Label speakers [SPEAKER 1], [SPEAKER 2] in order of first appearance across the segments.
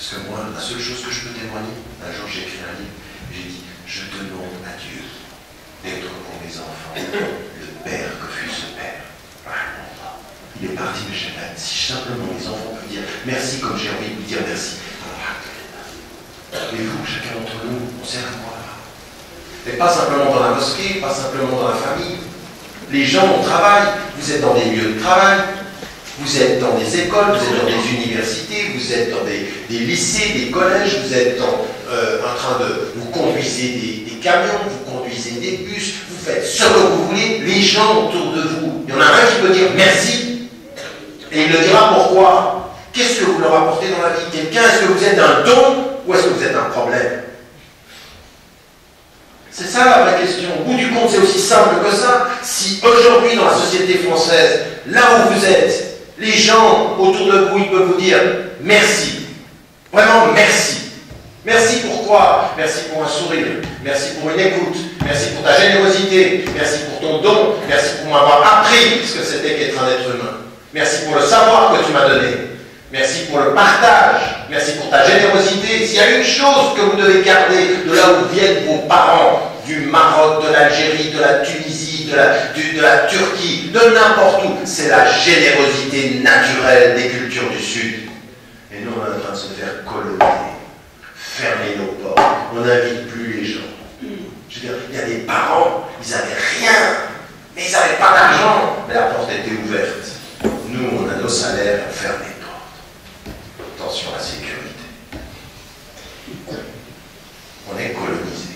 [SPEAKER 1] Parce que moi, la seule chose que je peux témoigner, un jour j'ai écrit un livre, j'ai dit, je demande à Dieu d'être pour mes enfants le père que fut ce père. Il est parti de Shabbat. Si simplement les enfants peuvent dire merci comme j'ai envie de lui dire merci. Mais vous, chacun d'entre nous, on sert à quoi là? Et pas simplement dans la mosquée, pas simplement dans la famille. Les gens au travail, vous êtes dans des lieux de travail, vous êtes dans des écoles, vous êtes dans des universités, vous êtes dans des lycées, des collèges, vous êtes en train de... Vous conduisez des camions, vous conduisez des bus, vous faites ce que vous voulez, les gens autour de vous. Il y en a un qui peut dire merci, et il le dira pourquoi. Qu'est-ce que vous leur apportez dans la vie? Quelqu'un, est-ce que vous êtes un don ou est-ce que vous êtes un problème? C'est ça la vraie question. Au bout du compte, c'est aussi simple que ça. Si aujourd'hui, dans la société française, là où vous êtes, les gens autour de vous, ils peuvent vous dire merci. Vraiment merci. Merci pourquoi? Merci pour un sourire. Merci pour une écoute. Merci pour ta générosité. Merci pour ton don. Merci pour m'avoir appris ce que c'était qu'être un être humain. Merci pour le savoir que tu m'as donné. Merci pour le partage. Merci pour ta générosité. S'il y a une chose que vous devez garder de là où viennent vos parents, du Maroc, de l'Algérie, de la Tunisie, de la Turquie, de n'importe où, c'est la générosité naturelle des cultures du Sud. Et nous, on est en train de se faire coloniser, fermer nos portes. On n'invite plus les gens. Je veux dire, il y a des parents, ils n'avaient rien, mais ils n'avaient pas d'argent, mais la porte était ouverte. Nous, on a nos salaires, on ferme les portes. Attention à la sécurité. On est colonisé.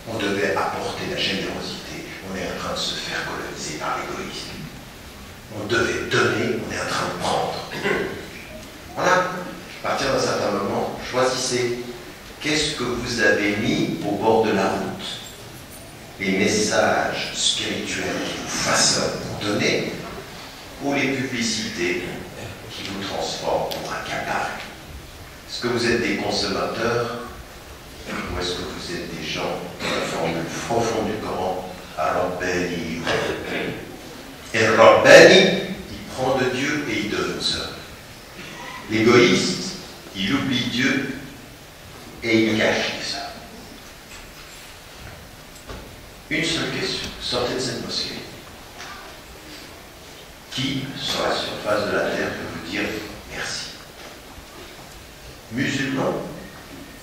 [SPEAKER 1] On devait apporter la générosité. On est en train de se faire coloniser par l'égoïsme. On devait donner, on est en train de prendre. Voilà. À partir d'un certain moment, choisissez. Qu'est-ce que vous avez mis au bord de la route? Les messages spirituels qui vous façonnent pour donner, ou les publicités qui vous transforment pour accaparer? Est-ce que vous êtes des consommateurs ou est-ce que vous êtes des gens dans la formule profonde du Coran? Ar-Rabbani. Et Rabbani, il prend de Dieu et il donne aux hommes. L'égoïste, il oublie Dieu et il cache les hommes. Une seule question, sortez de cette mosquée. Qui, sur la surface de la terre, peut vous dire merci? Musulman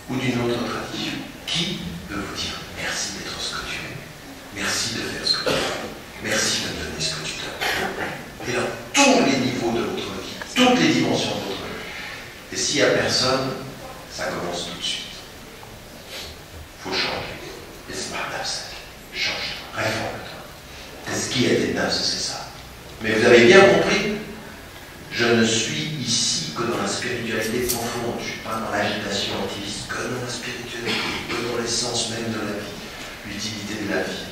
[SPEAKER 1] ou d'une autre tradition? Qui peut vous dire merci d'être ce que tu es? Merci de faire ce que tu fais. Merci de me donner ce que tu donnes. Et dans tous les niveaux de votre vie, toutes les dimensions de votre vie. Et s'il n'y a personne, ça commence tout de suite. Il faut changer. Et c'est pas nafs. Change. Réforme-toi. C'est ce qui a été nafs, c'est ça. Mais vous avez bien compris, je ne suis ici que dans la spiritualité profonde. Je ne suis pas dans l'agitation activiste, que dans la spiritualité, que dans l'essence même de la vie, l'utilité de la vie.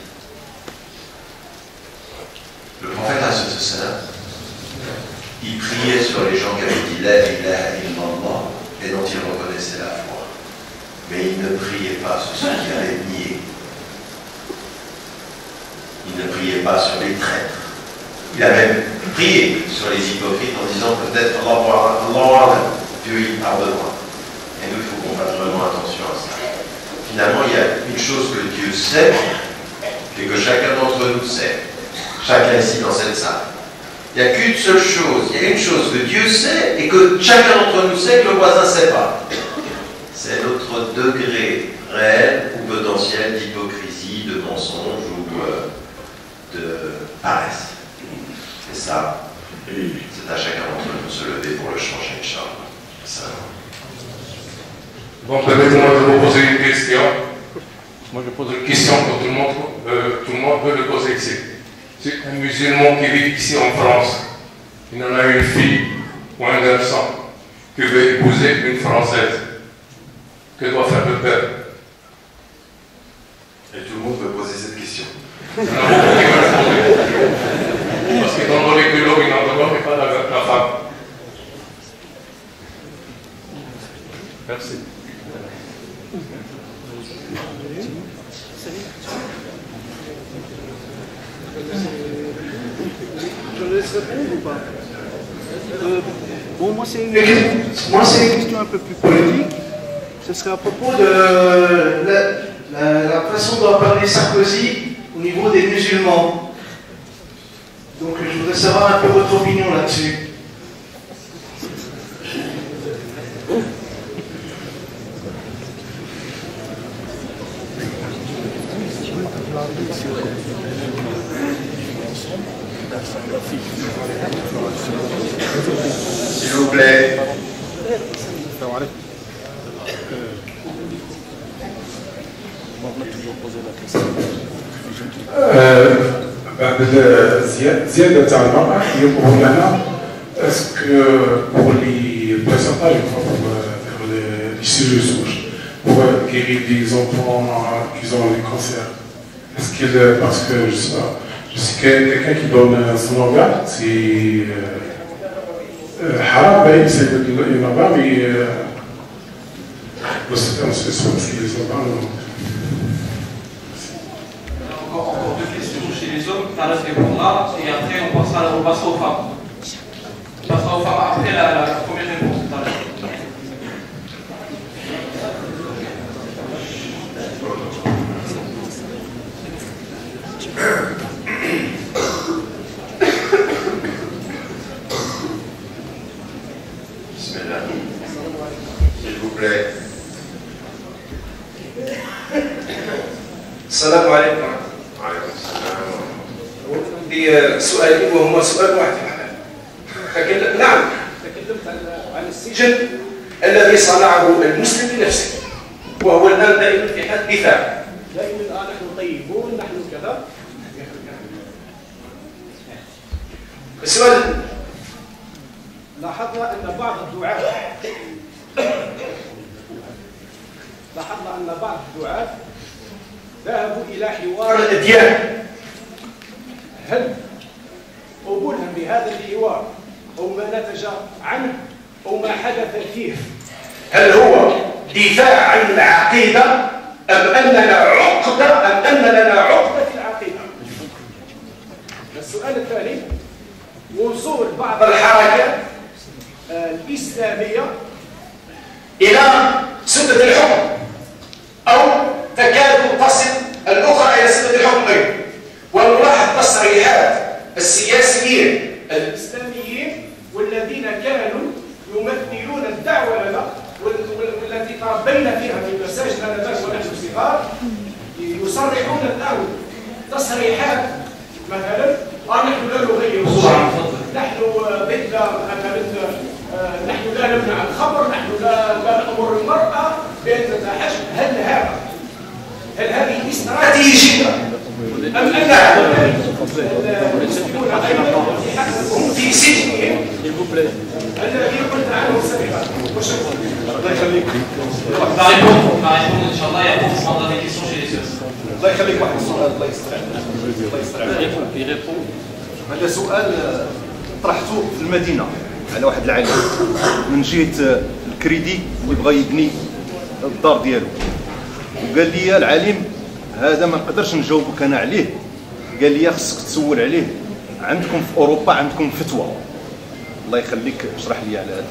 [SPEAKER 1] Le prophète il priait sur les gens qui avaient dit La ilaha illallah et dont il reconnaissait la foi. Mais il ne priait pas sur ceux qui avaient nié. Il ne priait pas sur les traîtres. Il a même prié sur les hypocrites en disant peut-être Allah, Dieu il pardonnera. Et nous, il faut qu'on fasse vraiment attention à ça. Finalement, il y a une chose que Dieu sait et que chacun d'entre nous sait. Chacun ici dans cette salle. Il n'y a qu'une seule chose. Il y a une chose que Dieu sait et que chacun d'entre nous sait que le voisin ne sait pas. C'est notre degré réel ou potentiel d'hypocrisie, de mensonge ou de paresse. Et ça, c'est à chacun d'entre nous de se lever pour le changer, Inch'Allah. Ça.
[SPEAKER 2] Bon, permettez-moi de vous poser une question. Moi, je pose une question que tout le monde peut le poser ici. C'est un musulman qui vit ici en France. Il en a une fille ou un garçon qui veut épouser une Française. Que doit faire le père?
[SPEAKER 1] Et tout le monde peut poser cette question.
[SPEAKER 2] Il y en a beaucoup qui veulent le poser. Parce qu'étant donné que l'homme il n'en demande pas la femme. Merci.
[SPEAKER 3] Je laisse répondre ou pas? Bon, moi, c'est une question un peu plus politique. Ce serait à propos de la façon dont a parlé Sarkozy au niveau des musulmans. Donc, je voudrais savoir un peu votre opinion là-dessus.
[SPEAKER 1] S'il vous plaît.
[SPEAKER 4] زيادة على المرأة يقول لنا est-ce que pour les pourcentages pour les chirurgies pour guérir des enfants qui ont des cancers, est-ce que parce que je sais que quelqu'un qui donne son organe c'est haram, c'est une organe mais on se souhaite que les organes.
[SPEAKER 5] Encore deux questions chez les hommes, Thalas répondra, et après on passera aux femmes. On passera aux femmes après la première réponse.
[SPEAKER 1] Bismillah. S'il vous plaît.
[SPEAKER 6] السلام عليكم.
[SPEAKER 1] وعليكم السلام.
[SPEAKER 6] عندي سؤالين وهما سؤال واحد معنا. نعم تكلمت عن السجن الذي صنعه المسلم لنفسه وهو الان دائما في حال دفاع. دائما نحن طيبون نحن كذا. السؤال لاحظنا ان بعض الدعاة ذهبوا إلى حوار الأديان. هل قبولهم بهذا الحوار أو ما نتج عنه أو ما حدث فيه هل هو دفاع عن العقيدة أم أننا عقدة في العقيدة؟ السؤال الثاني وصول بعض الحركات الإسلامية إلى سدة الحكم أو تكاد تصل الأخرى إلى سدة الحكم أيضا، ونلاحظ تصريحات السياسيين الإسلاميين والذين كانوا يمثلون الدعوة لنا والتي تربينا فيها في مساجد آنذاك ونحن صغار، يصرحون الآن تصريحات مثلا نحن لا نغير الشيء، نحن ضد نحن لا نمنع الخمر، نحن لا نأمر المرأة بأن تتحجب. هل هذه استراتيجية أم أنها المسلمون أيضا في حقهم في سجنهم الذي قلت عنه سابقا؟ وشكرا. الله يخليك.
[SPEAKER 5] Va répondre, Inch'Allah, et après on prendra des questions chez les sœurs.
[SPEAKER 6] الله يخليك. واحد السؤال الله يسترعب.
[SPEAKER 5] يريبون.
[SPEAKER 6] هذا سؤال طرحته في المدينة على واحد العالم من جهة الكريدي اللي بغى يبني الدار ديالو، وقال لي العالم هذا ما نقدرش نجاوبك انا عليه، قال لي خصك تسول عليه، عندكم في اوروبا عندكم فتوى. الله يخليك اشرح لي على هذا.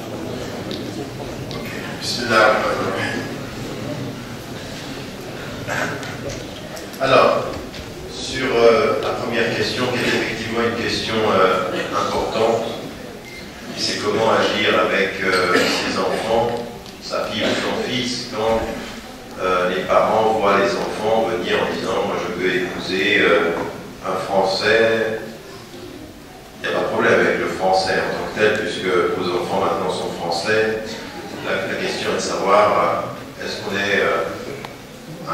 [SPEAKER 1] بسم الله الرحمن الرحيم. Alors, sur la première question, qui est effectivement une question importante, c'est comment agir avec ses enfants, sa fille ou son fils, quand les parents voient les enfants venir en disant « moi je veux épouser un Français ». Il n'y a pas de problème avec le français en tant que tel, puisque vos enfants maintenant sont français. La question est de savoir est-ce qu'on est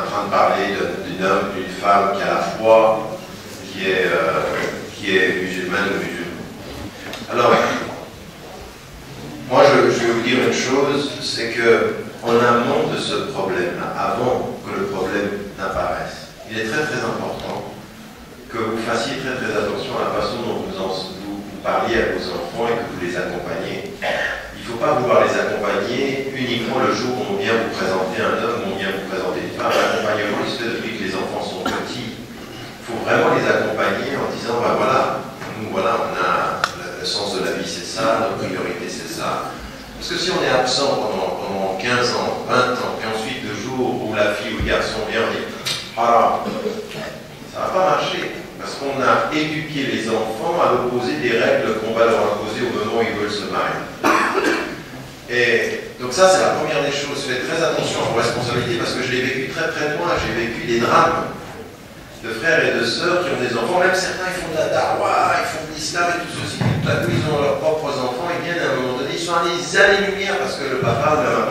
[SPEAKER 1] en train de parler d'un homme, d'une femme qui a la foi, qui est musulmane ou musulman. Alors, moi je vais vous dire une chose, c'est que en amont de ce problème-là, avant que le problème n'apparaisse, il est très très important que vous fassiez très très attention à la façon dont vous parliez à vos enfants et que vous les accompagnez. Il ne faut pas vouloir les accompagner uniquement le jour où on vient vous présenter un homme, où on vient vous présenter une femme. L'accompagnement, il se fait depuis que les enfants sont petits. Il faut vraiment les accompagner en disant, ben voilà, nous voilà, on a Le sens de la vie, c'est ça, nos priorités, c'est ça. Parce que si on est absent pendant 15 ans, 20 ans, puis ensuite le jour où la fille ou le garçon vient, on dit haram, ça ne va pas marcher. Parce qu'on a éduqué les enfants à opposer des règles qu'on va leur imposer au moment où ils veulent se marier. Et donc ça, c'est la première des choses. Faites très attention à vos responsabilités parce que je l'ai vécu très près de moi. J'ai vécu des drames de frères et de sœurs qui ont des enfants. Même certains, ils font de la dawa, ils font de l'islam et tout ceci. Tout à coup, ils ont leurs propres enfants. Ils viennent à un moment donné, ils sont à des années-lumière parce que le papa ou la